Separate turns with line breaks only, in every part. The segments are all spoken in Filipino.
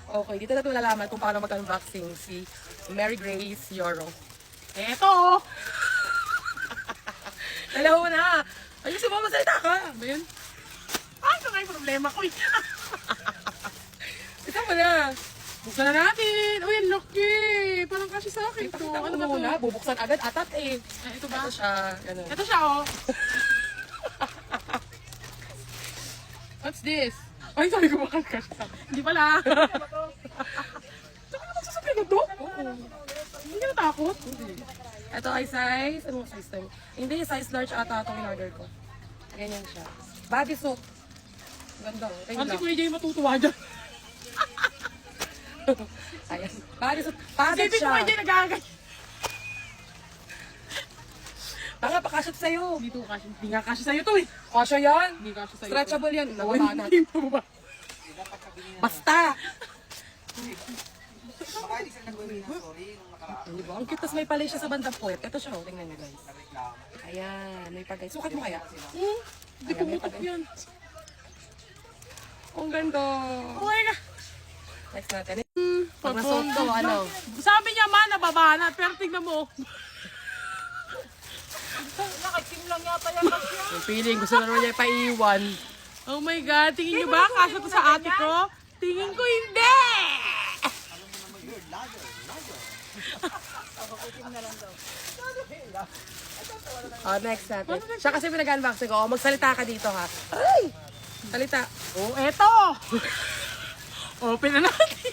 Okay, dito natin malalaman kung paano mag-unboxing si Mary Grace Yoro.
Eto!
Dalawa na! Ayusin mo, magsalita ka! Ba yun?
Ano nga yung problema ko eh?
Ito mo na!
Buksan na natin! Uy, ang laki! Parang kasi sa akin to.
Pakita ko
Ano ba to?
muna, bubuksan agad, atat eh.
Ito ba?
Ito siya, ganun.
Ito siya oh! What's this? Ay, sabi ko bakal ka siya. Hindi pala. Sabi ko magsasabi na to? Oo. Hindi ka natakot?
Ito ay size, anong size tayo? Hindi, size large ata itong in-order ko. Ganyan siya. Body suit. Ganda oh. Tingnan
Ano si
lang.
Kuya Jay matutuwa dyan?
Ayan. Body suit. Padded
Isipin ko
siya.
Kuya Jay nagagay.
Tanga, pakasya sa'yo.
Dito kasi. Hindi nga kasi sa'yo to eh.
Kasya yan.
Hindi kasi sa'yo.
Stretchable yan. Nababa na.
Hindi mo ba?
Basta! Diba? Ang cute, tas may palay siya sa bandang puwet. Ito siya, oh. Tingnan niyo guys. Ayan, may pagay. Sukat mo kaya?
Hindi ko mutok yan.
Ang ganda.
Oh my God.
Next natin. Pag nasuot ko, ano?
Sabi niya man, nababanat. Pero tingnan mo. Nakatim lang yata yan kasi.
Yung feeling, gusto na naman niya ipaiwan.
Oh my God, tingin niyo ba? Kasya to sa ate ko? Tingin ko hindi!
Next natin. Siya kasi pinag-unboxing ko. Oh, magsalita ka dito, ha? Ay! Salita.
Oh, eto! Open na natin.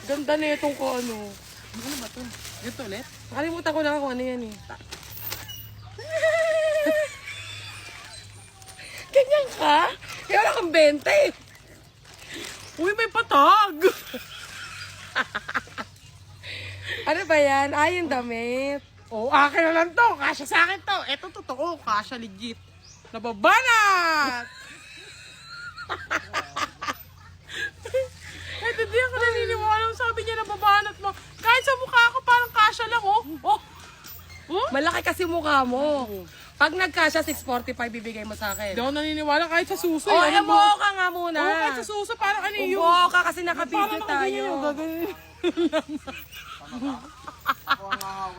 Ganda na itong ko, ano.
Ano ba to? Ito ulit?
Nakalimutan ko na kung ano yan, eh. Ganyan ka? Kaya wala kang 20.
Uy, may patag!
Ano ba yan? Ay, yung damit.
Oh, akin na lang to. Kasya sa akin to. Ito totoo. Kasya legit. Nababanat! Ito di ako naniniwala. Sabi niya nababanat mo. Kahit sa mukha ko parang kasya lang oh. Oh! Oh!
Malaki kasi mukha mo. Pag nagkasya, 645 bibigay mo sa akin.
Hindi ako naniniwala kahit sa suso.
Oh,
Ano
mo
ba?
ka nga muna.
Oo, kahit sa suso parang ano yung...
Ubo ka kasi
Parang
nakabidyo
nakaganyan
tayo.
yung gagawin.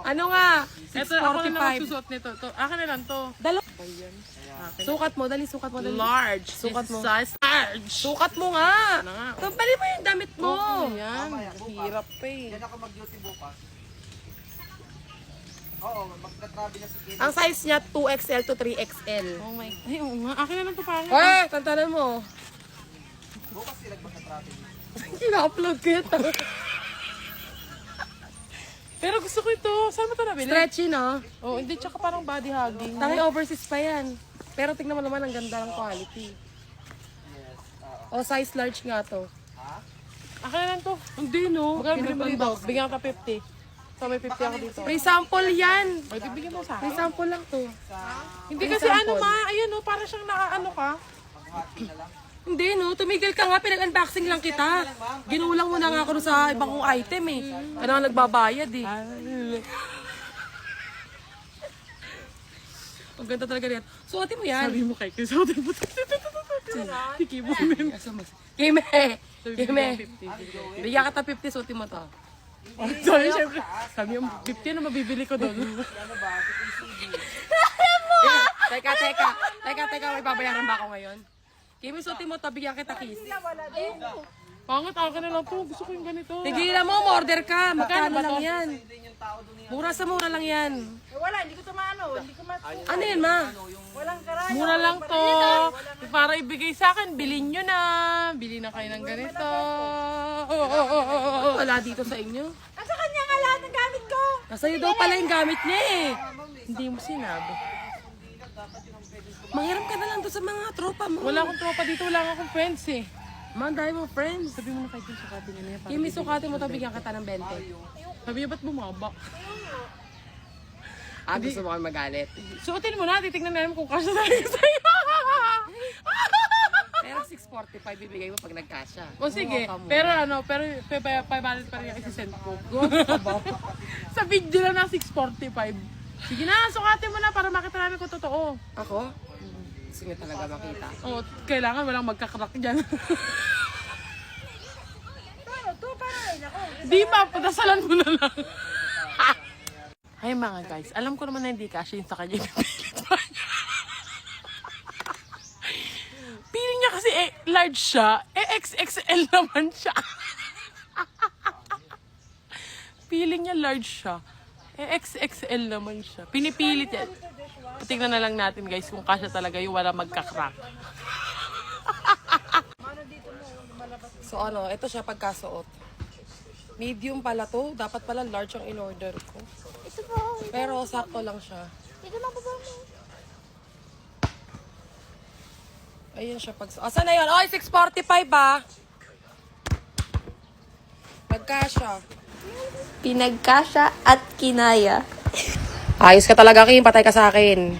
Ano nga?
Ito, ako na lang
645.
magsusuot nito. To, akin na lang to.
Dalawa. Sukat mo, dali sukat mo, dali.
Large.
Sukat mo.
Size large.
Sukat mo nga.
Ano nga?
Tampali mo yung damit mo.
Ayan. Hirap pa eh.
Yan ako mag-duty bukas. Oo, magta-travel na si Kim.
Ang size niya 2XL to 3XL.
Oh my... Ay, oo nga. Akin na lang to pangit.
Eh, tantanan mo.
Bukas sila magta-travel.
Kina-upload ko yun.
Pero gusto ko ito. Saan mo ito nabili?
Stretchy, no?
Oh, hindi. Tsaka parang body hugging.
Tangi overseas pa yan. Pero tingnan mo naman, ang ganda ng quality. O, size large nga to.
Akin na lang to.
Hindi, no?
Magkano bili mo dito? Bigyan ka 50. So may 50 ako dito.
Free sample yan.
Pwede bigyan mo sa
Free
akin.
sample lang to.
Hindi
Free
kasi ano
sample.
ma. Ayun no. Para siyang nakaano ka.
Hindi, no? Tumigil ka nga, pinag-unboxing lang kita. Ginulang mo na nga ako sa ibang kong item, eh. Ano nga nagbabayad, eh. Ang ganda talaga rin. Suotin mo yan.
Sabi mo kay Chris. Sabi mo. Tiki mo men.
Kime!
Sabi
Kime!
mo 50.
Bigyan ka ta 50, suotin mo to.
Sabi syempre. Sabi yung 50 na mabibili ko doon.
Ano ba? Si PCB.
Teka, may babayaran ba ako ngayon? Kimi, suotin mo to, bigyan kita kiss.
Pangat akin na lang to. Gusto ko yung ganito.
Tigilan mo, order ka. Magkano
Magkano ba
lang
to?
yan?
Din yung tao doon yan.
Mura sa mura lang yan.
Wala, hindi ko tumano. Hindi ko
Ano yan, ma?
walang karayo.
Mura lang to. Para ibigay sa akin, bilhin nyo na. Bili na kayo ng ganito.
Wala dito sa inyo.
Nasa kanya nga lahat ng gamit ko.
Nasa'yo daw pala yung gamit niya eh. Hindi mo sinabi. Manghiram ka na lang doon sa mga tropa mo.
Wala akong tropa dito. Wala akong friends eh.
Man, dahil mo friends.
Sabi mo na kay Chris, sukatin niya na yan.
Kimi, sukatin mo to, bigyan kita ng 20.
Sabi niya, ba't bumaba?
Gusto mo kami magalit.
Suotin mo na. Titignan namin kung kasya talaga sa'yo.
Pero 645 bibigay mo pag nagkasya.
O sige,
Bumoka mo.
pero ano, pero 500 pa rin yung isi-send ko. Sa video lang na 645. Sige na, sukatin mo na para makita namin kung totoo.
Ako? Gusto niyo talaga makita.
O, kailangan walang magkakrak dyan. Di ba, padasalan mo na lang. Ay mga guys, alam ko naman na hindi kasya yun sa kanya. Pipilit pa niya. Piling niya kasi large siya, XXL naman siya. Piling niya large siya, XXL naman siya. Pinipilit yan. Tingnan na lang natin guys kung kasya talaga yung wala magka-crack.
So ano, ito siya pagkasuot. Medium pala to. Dapat pala large ang in-order ko.
Ito po.
Pero sakto lang siya.
Ito lang po ba mo?
Ayun siya pagsuot. Asan na yun? Oy, 6:45 ba? Pagkasya.
Pinagkasya at kinaya.
Ayos ka talaga, Kim. Patay ka sa akin.